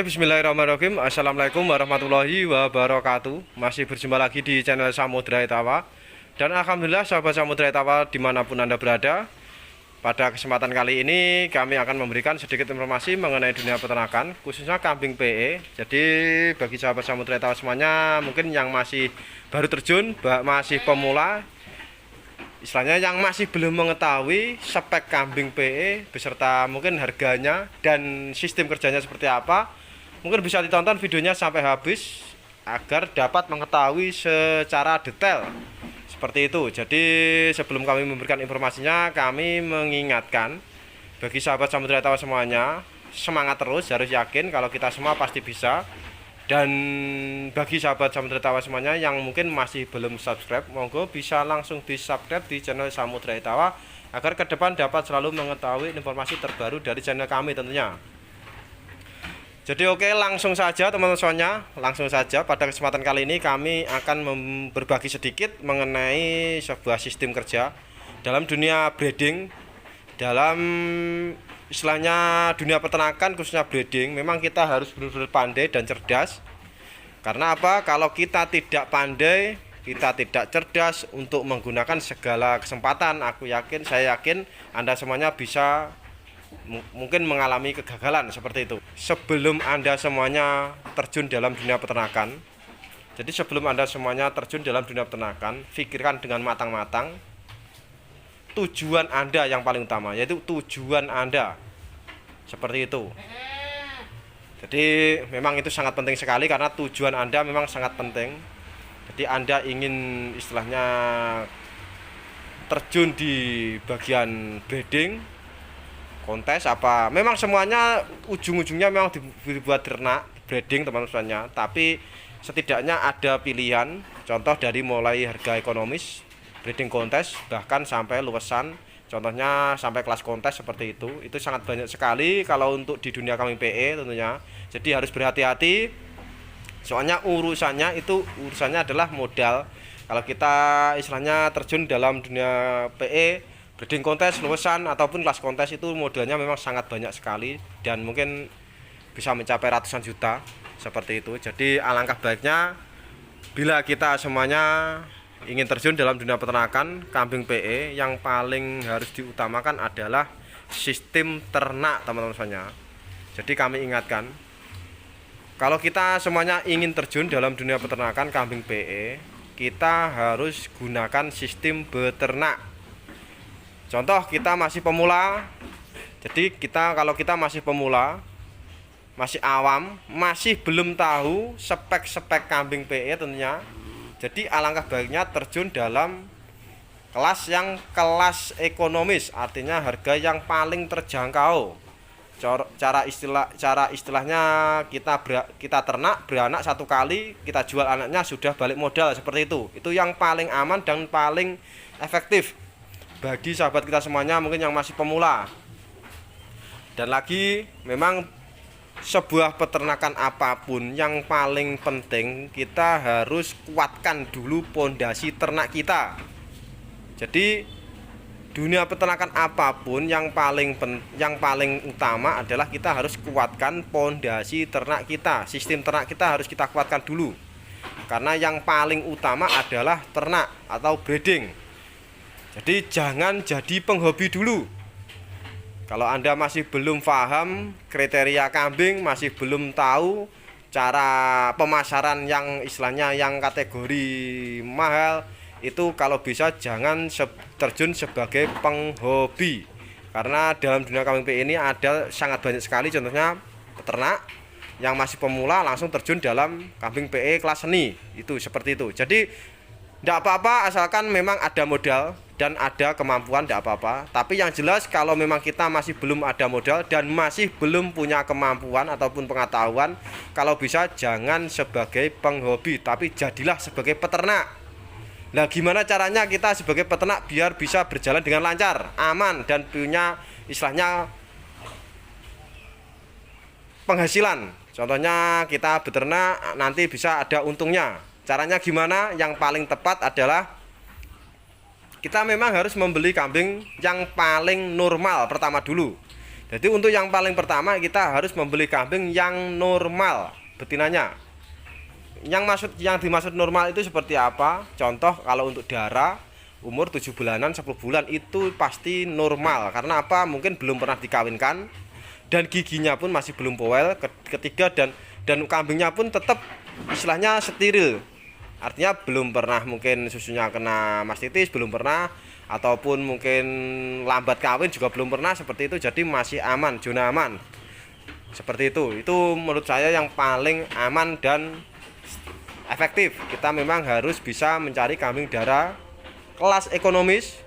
Oke, bismillahirrahmanirrahim. Assalamualaikum warahmatullahi wabarakatuh. Masih berjumpa lagi di channel Samudra Etawa. Dan alhamdulillah sahabat Samudra Etawa dimanapun Anda berada, pada kesempatan kali ini kami akan memberikan sedikit informasi mengenai dunia peternakan, khususnya kambing PE. Jadi bagi sahabat Samudra Etawa semuanya, mungkin yang masih baru terjun, masih pemula, istilahnya yang masih belum mengetahui spek kambing PE beserta mungkin harganya dan sistem kerjanya seperti apa, mungkin bisa ditonton videonya sampai habis agar dapat mengetahui secara detail seperti itu. Jadi sebelum kami memberikan informasinya, kami mengingatkan bagi sahabat Samudra Etawa semuanya, semangat terus, harus yakin kalau kita semua pasti bisa. Dan bagi sahabat Samudra Etawa semuanya yang mungkin masih belum subscribe, monggo bisa langsung di subscribe di channel Samudra Etawa agar ke depan dapat selalu mengetahui informasi terbaru dari channel kami tentunya. Jadi oke, langsung saja teman-teman semuanya, langsung saja pada kesempatan kali ini kami akan berbagi sedikit mengenai sebuah sistem kerja dalam dunia breeding, dalam istilahnya dunia peternakan khususnya breeding. Memang kita harus benar-benar pandai dan cerdas. Karena apa? Kalau kita tidak pandai, kita tidak cerdas untuk menggunakan segala kesempatan, saya yakin Anda semuanya bisa mungkin mengalami kegagalan seperti itu. Sebelum Anda semuanya terjun dalam dunia peternakan, jadi sebelum Anda semuanya terjun dalam dunia peternakan, pikirkan dengan matang-matang tujuan Anda yang paling utama, yaitu tujuan Anda. Seperti itu. Jadi memang itu sangat penting sekali karena tujuan Anda memang sangat penting. Jadi Anda ingin istilahnya terjun di bagian breeding, kontes apa, memang semuanya ujung-ujungnya memang dibuat ternak breeding teman-teman, tapi setidaknya ada pilihan. Contoh dari mulai harga ekonomis, breeding kontes, bahkan sampai luasan, contohnya sampai kelas kontes seperti itu sangat banyak sekali kalau untuk di dunia kambing PE tentunya. Jadi harus berhati-hati, soalnya urusannya adalah modal. Kalau kita istilahnya terjun dalam dunia PE, breeding kontes, luasan ataupun kelas kontes, itu modalnya memang sangat banyak sekali dan mungkin bisa mencapai ratusan juta seperti itu. Jadi alangkah baiknya bila kita semuanya ingin terjun dalam dunia peternakan kambing PE, yang paling harus diutamakan adalah sistem ternak teman-teman semuanya. Jadi kami ingatkan, kalau kita semuanya ingin terjun dalam dunia peternakan kambing PE, kita harus gunakan sistem beternak. Contoh kita masih pemula, jadi kalau kita masih pemula, masih awam, masih belum tahu spek-spek kambing PE tentunya. Jadi alangkah baiknya terjun dalam kelas ekonomis, artinya harga yang paling terjangkau. Cara istilahnya kita ternak beranak satu kali, kita jual anaknya sudah balik modal seperti itu. Itu yang paling aman dan paling efektif bagi sahabat kita semuanya mungkin yang masih pemula. Dan lagi memang sebuah peternakan apapun yang paling penting kita harus kuatkan dulu pondasi ternak kita. Jadi dunia peternakan apapun yang paling utama adalah kita harus kuatkan pondasi ternak kita. Sistem ternak kita harus kita kuatkan dulu. Karena yang paling utama adalah ternak atau breeding. Jadi jangan jadi penghobi dulu. Kalau Anda masih belum paham kriteria kambing, masih belum tahu cara pemasaran yang istilahnya yang kategori mahal, itu kalau bisa jangan terjun sebagai penghobi. Karena dalam dunia kambing PE ini ada sangat banyak sekali contohnya peternak yang masih pemula langsung terjun dalam kambing PE kelas seni, itu seperti itu. Jadi tidak apa-apa asalkan memang ada modal dan ada kemampuan, tidak apa-apa. Tapi yang jelas kalau memang kita masih belum ada modal dan masih belum punya kemampuan ataupun pengetahuan, kalau bisa jangan sebagai penghobi, tapi jadilah sebagai peternak. Nah, gimana caranya kita sebagai peternak biar bisa berjalan dengan lancar, aman, dan punya istilahnya penghasilan. Contohnya kita beternak nanti bisa ada untungnya. Caranya gimana? Yang paling tepat adalah kita memang harus membeli kambing yang paling normal pertama dulu. Jadi untuk yang paling pertama kita harus membeli kambing yang normal betinanya. Yang dimaksud normal itu seperti apa? Contoh kalau untuk darah umur 7 bulanan 10 bulan itu pasti normal. Karena apa? Mungkin belum pernah dikawinkan dan giginya pun masih belum powel. Ketiga dan kambingnya pun tetap istilahnya steril. Artinya belum pernah mungkin susunya kena mastitis, belum pernah, ataupun mungkin lambat kawin juga belum pernah, seperti itu. Jadi masih aman, zona aman. Seperti itu menurut saya yang paling aman dan efektif. Kita memang harus bisa mencari kambing darah kelas ekonomis.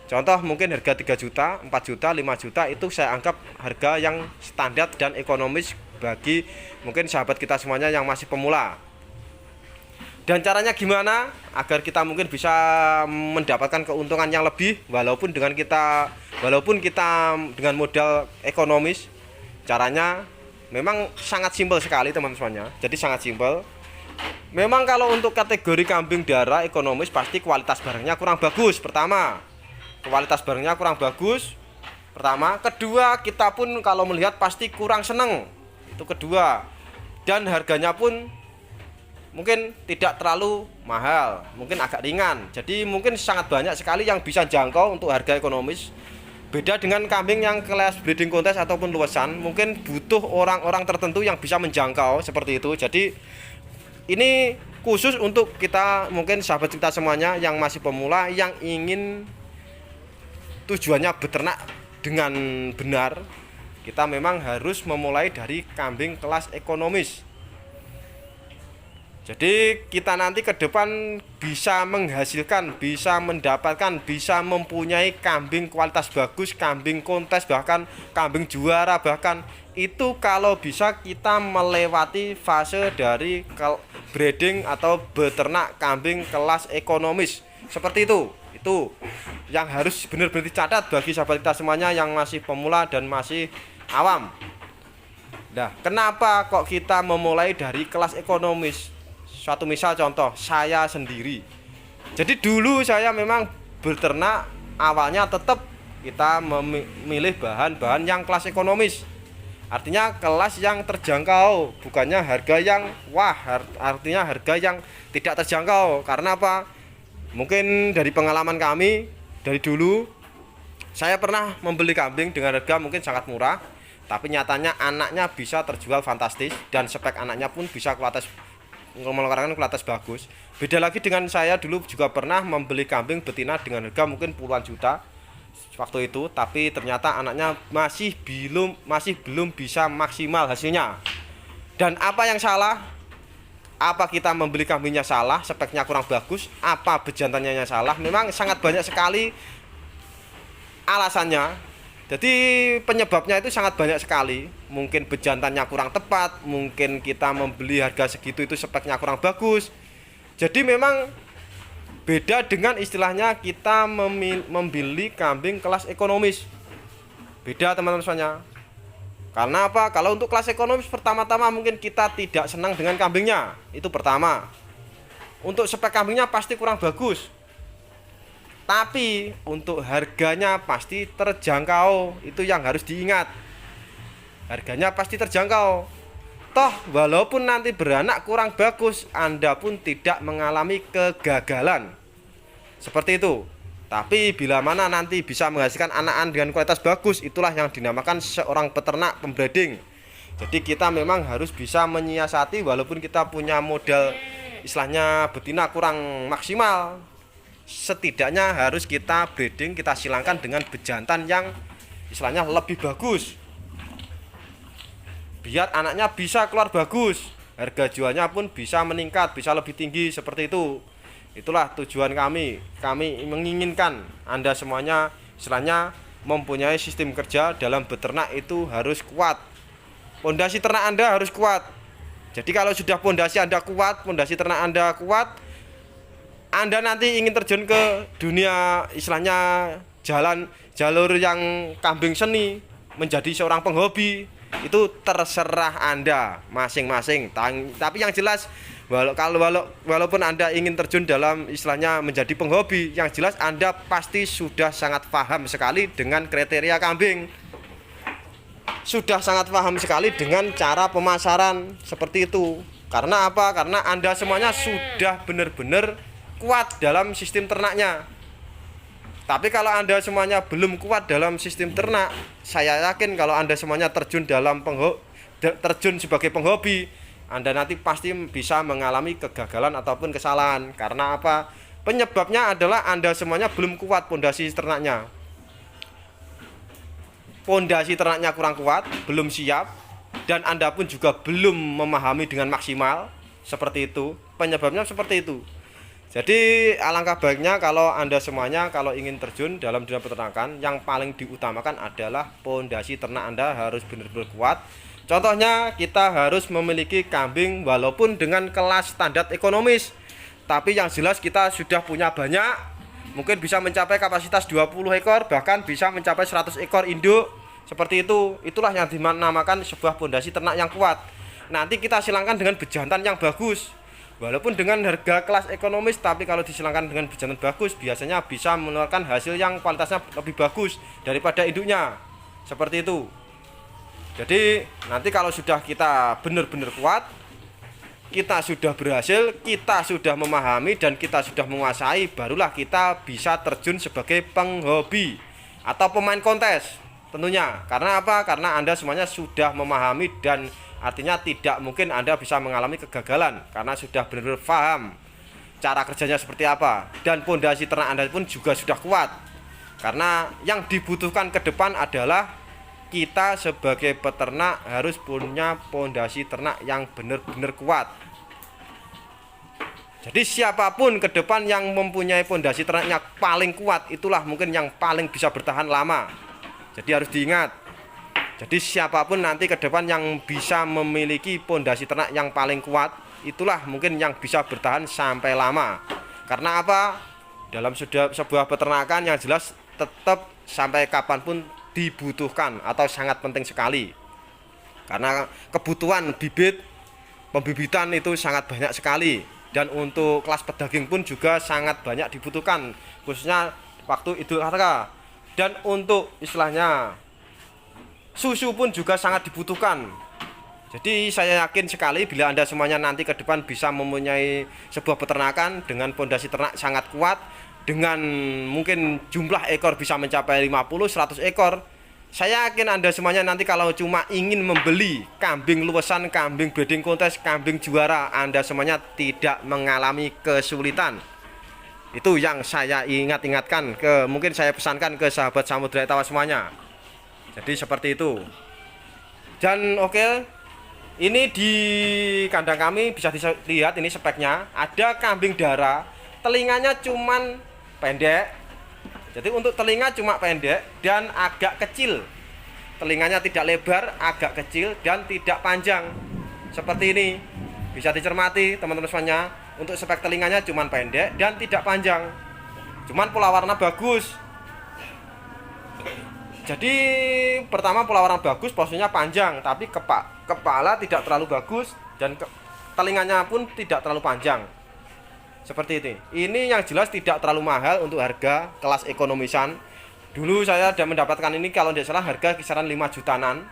Contoh mungkin harga 3 juta, 4 juta, 5 juta itu saya anggap harga yang standar dan ekonomis bagi mungkin sahabat kita semuanya yang masih pemula. Dan caranya gimana agar kita mungkin bisa mendapatkan keuntungan yang lebih walaupun kita dengan modal ekonomis. Caranya memang sangat simpel sekali teman-teman semuanya. Jadi sangat simpel. Memang kalau untuk kategori kambing darah ekonomis pasti kualitas barangnya kurang bagus. Pertama, kualitas barangnya kurang bagus. Pertama, kedua kita pun kalau melihat pasti kurang seneng. Itu kedua. Dan harganya pun mungkin tidak terlalu mahal, mungkin agak ringan. Jadi mungkin sangat banyak sekali yang bisa jangkau untuk harga ekonomis. Beda dengan kambing yang kelas breeding contest ataupun luasan, mungkin butuh orang-orang tertentu yang bisa menjangkau seperti itu. Jadi ini khusus untuk kita mungkin sahabat kita semuanya yang masih pemula yang ingin tujuannya beternak dengan benar. Kita memang harus memulai dari kambing kelas ekonomis. Jadi kita nanti ke depan bisa menghasilkan, bisa mendapatkan, bisa mempunyai kambing kualitas bagus, kambing kontes, bahkan kambing juara. Bahkan itu kalau bisa kita melewati fase dari breeding atau beternak kambing kelas ekonomis. Seperti itu yang harus benar-benar dicatat bagi sahabat kita semuanya yang masih pemula dan masih awam. Nah, kenapa kok kita memulai dari kelas ekonomis? Suatu misal contoh, saya sendiri. Jadi dulu saya memang beternak awalnya tetap kita memilih bahan-bahan yang kelas ekonomis. Artinya kelas yang terjangkau, bukannya harga yang artinya harga yang tidak terjangkau. Karena apa? Mungkin dari pengalaman kami dari dulu saya pernah membeli kambing dengan harga mungkin sangat murah, tapi nyatanya anaknya bisa terjual fantastis dan spek anaknya pun bisa mengeluarkan kualitas bagus. Beda lagi dengan saya dulu juga pernah membeli kambing betina dengan harga mungkin puluhan juta waktu itu, tapi ternyata anaknya masih belum bisa maksimal hasilnya. Dan apa yang salah? Apa kita membeli kambingnya salah, speknya kurang bagus, apa bejantannya salah? Memang sangat banyak sekali alasannya. Jadi penyebabnya itu sangat banyak sekali. Mungkin bejantannya kurang tepat, mungkin kita membeli harga segitu itu speknya kurang bagus. Jadi memang beda dengan istilahnya kita membeli kambing kelas ekonomis. Beda teman-teman semuanya. Karena apa? Kalau untuk kelas ekonomis pertama-tama mungkin kita tidak senang dengan kambingnya. Itu pertama. Untuk spek kambingnya pasti kurang bagus. Tapi untuk harganya pasti terjangkau. Itu yang harus diingat. Harganya pasti terjangkau. Toh walaupun nanti beranak kurang bagus, Anda pun tidak mengalami kegagalan. Seperti itu. Tapi bila mana nanti bisa menghasilkan anakan dengan kualitas bagus, itulah yang dinamakan seorang peternak pembreeding. Jadi kita memang harus bisa menyiasati walaupun kita punya modal istilahnya betina kurang maksimal. Setidaknya harus kita breeding, kita silangkan dengan bejantan yang istilahnya lebih bagus. Biar anaknya bisa keluar bagus, harga jualnya pun bisa meningkat, bisa lebih tinggi seperti itu. Itulah tujuan kami. Kami menginginkan Anda semuanya istilahnya mempunyai sistem kerja dalam beternak itu harus kuat. Pondasi ternak Anda harus kuat. Jadi kalau sudah pondasi Anda kuat, pondasi ternak Anda kuat, Anda nanti ingin terjun ke dunia istilahnya jalur yang kambing seni, menjadi seorang penghobi, itu terserah Anda masing-masing. Tapi yang jelas walaupun Anda ingin terjun dalam istilahnya menjadi penghobi, yang jelas Anda pasti sudah sangat paham sekali dengan kriteria kambing. sudah sangat paham sekali dengan cara pemasaran seperti itu. Karena apa? Karena Anda semuanya sudah benar-benar kuat dalam sistem ternaknya. Tapi kalau Anda semuanya belum kuat dalam sistem ternak, saya yakin kalau Anda semuanya terjun terjun sebagai penghobi, Anda nanti pasti bisa mengalami kegagalan ataupun kesalahan. Karena apa? Penyebabnya adalah Anda semuanya belum kuat pondasi ternaknya. Pondasi ternaknya kurang kuat, belum siap, dan Anda pun juga belum memahami dengan maksimal. Seperti itu. Penyebabnya seperti itu. Jadi alangkah baiknya kalau Anda semuanya kalau ingin terjun dalam dunia peternakan, yang paling diutamakan adalah pondasi ternak Anda harus benar-benar kuat. Contohnya kita harus memiliki kambing walaupun dengan kelas standar ekonomis, tapi yang jelas kita sudah punya banyak, mungkin bisa mencapai kapasitas 20 ekor, bahkan bisa mencapai 100 ekor induk. Seperti itu. Itulah yang dinamakan sebuah pondasi ternak yang kuat. Nanti kita silangkan dengan bejantan yang bagus. Walaupun dengan harga kelas ekonomis, tapi kalau disilangkan dengan bejantan bagus, biasanya bisa mengeluarkan hasil yang kualitasnya lebih bagus daripada induknya. Seperti itu. Jadi nanti kalau sudah kita benar-benar kuat, kita sudah berhasil, kita sudah memahami dan kita sudah menguasai, barulah kita bisa terjun sebagai penghobi atau pemain kontes tentunya. Karena apa? Karena Anda semuanya sudah memahami dan artinya tidak mungkin Anda bisa mengalami kegagalan karena sudah benar-benar paham cara kerjanya seperti apa, dan pondasi ternak Anda pun juga sudah kuat. Karena yang dibutuhkan ke depan adalah kita sebagai peternak harus punya pondasi ternak yang benar-benar kuat. Jadi siapapun ke depan yang mempunyai pondasi ternaknya paling kuat, itulah mungkin yang paling bisa bertahan lama. Jadi harus diingat. Jadi siapapun nanti ke depan yang bisa memiliki pondasi ternak yang paling kuat, itulah mungkin yang bisa bertahan sampai lama. Karena apa? Dalam sebuah peternakan yang jelas tetap sampai kapanpun dibutuhkan atau sangat penting sekali. Karena kebutuhan bibit, pembibitan itu sangat banyak sekali. Dan untuk kelas pedaging pun juga sangat banyak dibutuhkan, khususnya waktu Idul Adha. Dan untuk istilahnya susu pun juga sangat dibutuhkan. Jadi saya yakin sekali bila Anda semuanya nanti ke depan bisa mempunyai sebuah peternakan dengan pondasi ternak sangat kuat, dengan mungkin jumlah ekor bisa mencapai 50-100 ekor. Saya yakin Anda semuanya nanti kalau cuma ingin membeli kambing luwesan, kambing breeding kontes, kambing juara, Anda semuanya tidak mengalami kesulitan. Itu yang saya ingatkan mungkin saya pesankan ke sahabat Samudra Etawa semuanya. Jadi seperti itu. Dan oke, ini di kandang kami bisa dilihat ini speknya. Ada kambing darah, telinganya cuman pendek. Jadi untuk telinga cuma pendek dan agak kecil. Telinganya tidak lebar, agak kecil dan tidak panjang. Seperti ini. Bisa dicermati teman-teman semuanya. Untuk spek telinganya cuma pendek dan tidak panjang. Cuman pola warna bagus. Jadi pertama pola warna bagus, posisinya panjang, tapi kepala tidak terlalu bagus dan telinganya pun tidak terlalu panjang. Seperti itu. Ini yang jelas tidak terlalu mahal untuk harga kelas ekonomisan. Dulu saya sudah mendapatkan ini kalau tidak salah harga kisaran 5 jutaan.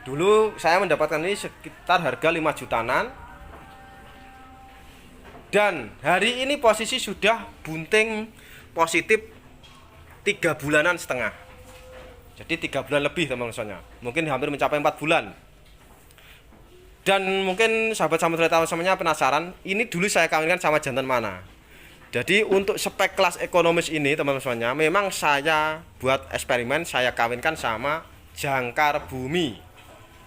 Dulu saya mendapatkan ini sekitar harga 5 jutaan. Dan hari ini posisi sudah bunting positif 3 bulanan setengah. Jadi 3 bulan lebih teman-teman. Mungkin hampir mencapai 4 bulan. Dan mungkin sahabat Samudra Etawa semuanya penasaran, ini dulu saya kawinkan sama jantan mana. Jadi untuk spek kelas ekonomis ini teman-teman, memang saya buat eksperimen, saya kawinkan sama jangkar bumi.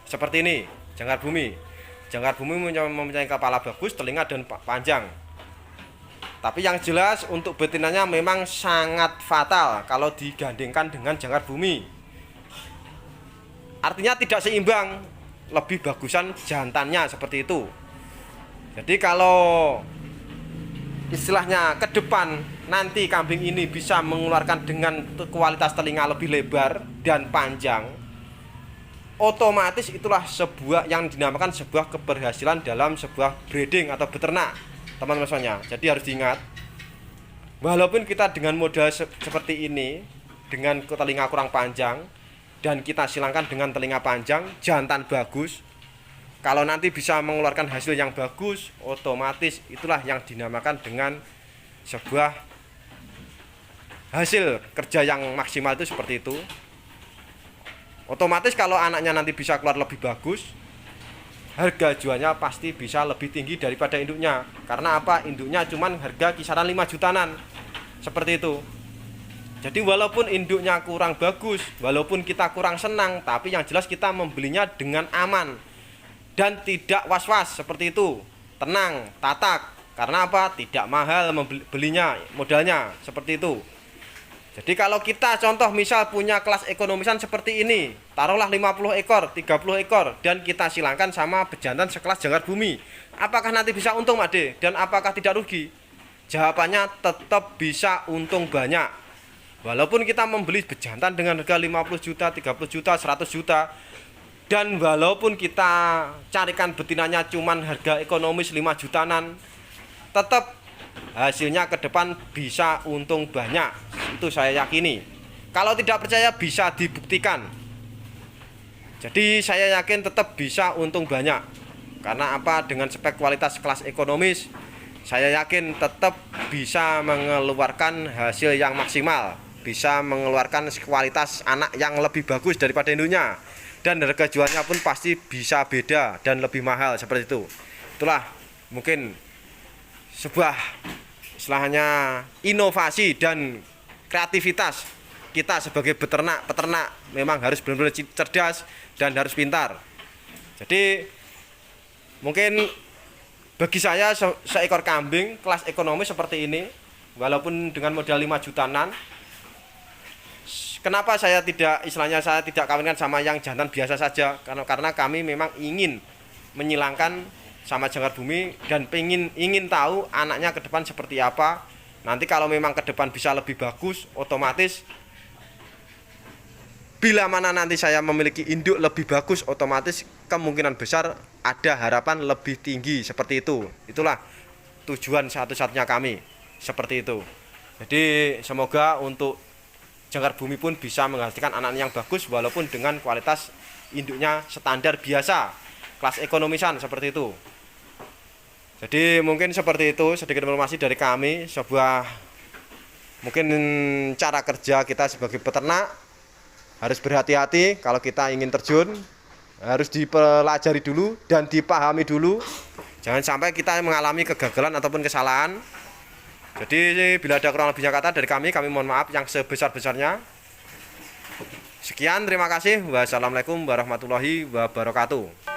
Seperti ini, jangkar bumi. Jangkar bumi mempunyai kepala bagus, telinga dan panjang. Tapi yang jelas untuk betinanya memang sangat fatal kalau digandengkan dengan jangkar bumi. Artinya tidak seimbang, lebih bagusan jantannya seperti itu. Jadi kalau istilahnya ke depan nanti kambing ini bisa mengeluarkan dengan kualitas telinga lebih lebar dan panjang, otomatis itulah sebuah yang dinamakan sebuah keberhasilan dalam sebuah breeding atau beternak, teman-teman semuanya. Jadi harus diingat, walaupun kita dengan modal seperti ini, dengan telinga kurang panjang, dan kita silangkan dengan telinga panjang, jantan bagus. Kalau nanti bisa mengeluarkan hasil yang bagus, otomatis itulah yang dinamakan dengan sebuah hasil kerja yang maksimal. Itu seperti itu. Otomatis kalau anaknya nanti bisa keluar lebih bagus, harga jualnya pasti bisa lebih tinggi daripada induknya. Karena apa? Induknya cuman harga kisaran 5 jutaan. Seperti itu. Jadi walaupun induknya kurang bagus, walaupun kita kurang senang, tapi yang jelas kita membelinya dengan aman dan tidak was-was. Seperti itu. Tenang, tatak. Karena apa? Tidak mahal belinya, modalnya. Seperti itu. Jadi kalau kita contoh misal punya kelas ekonomisan seperti ini, taruhlah 50 ekor, 30 ekor, dan kita silangkan sama bejantan sekelas jangkar bumi. Apakah nanti bisa untung, Mak De? Dan apakah tidak rugi? Jawabannya tetap bisa untung banyak. Walaupun kita membeli bejantan dengan harga 50 juta, 30 juta, 100 juta, dan walaupun kita carikan betinanya cuman harga ekonomis 5 jutaan, tetap hasilnya ke depan bisa untung banyak. Itu saya yakini. Kalau tidak percaya bisa dibuktikan. Jadi saya yakin tetap bisa untung banyak. Karena apa? Dengan spek kualitas kelas ekonomis, saya yakin tetap bisa mengeluarkan hasil yang maksimal, bisa mengeluarkan kualitas anak yang lebih bagus daripada induknya, dan harga jualnya pun pasti bisa beda dan lebih mahal. Seperti itu. Itulah mungkin sebuah istilahnya inovasi dan kreativitas kita sebagai peternak memang harus benar-benar cerdas dan harus pintar. Jadi mungkin bagi saya seekor kambing kelas ekonomi seperti ini, walaupun dengan modal 5 jutaan, kenapa saya tidak kawinkan sama yang jantan biasa saja? Karena kami memang ingin menyilangkan sama jangkar bumi dan ingin tahu anaknya ke depan seperti apa. Nanti kalau memang ke depan bisa lebih bagus, otomatis bila mana nanti saya memiliki induk lebih bagus, otomatis kemungkinan besar ada harapan lebih tinggi. Seperti itu. Itulah tujuan satu-satunya kami. Seperti itu. Jadi semoga untuk jangkar bumi pun bisa menghasilkan anak yang bagus walaupun dengan kualitas induknya standar biasa, kelas ekonomisan seperti itu. Jadi mungkin seperti itu sedikit informasi dari kami, sebuah mungkin cara kerja kita sebagai peternak. Harus berhati-hati kalau kita ingin terjun, harus dipelajari dulu dan dipahami dulu. Jangan sampai kita mengalami kegagalan ataupun kesalahan. Jadi bila ada kurang lebihnya kata dari kami mohon maaf yang sebesar-besarnya. Sekian, terima kasih. Wassalamualaikum warahmatullahi wabarakatuh.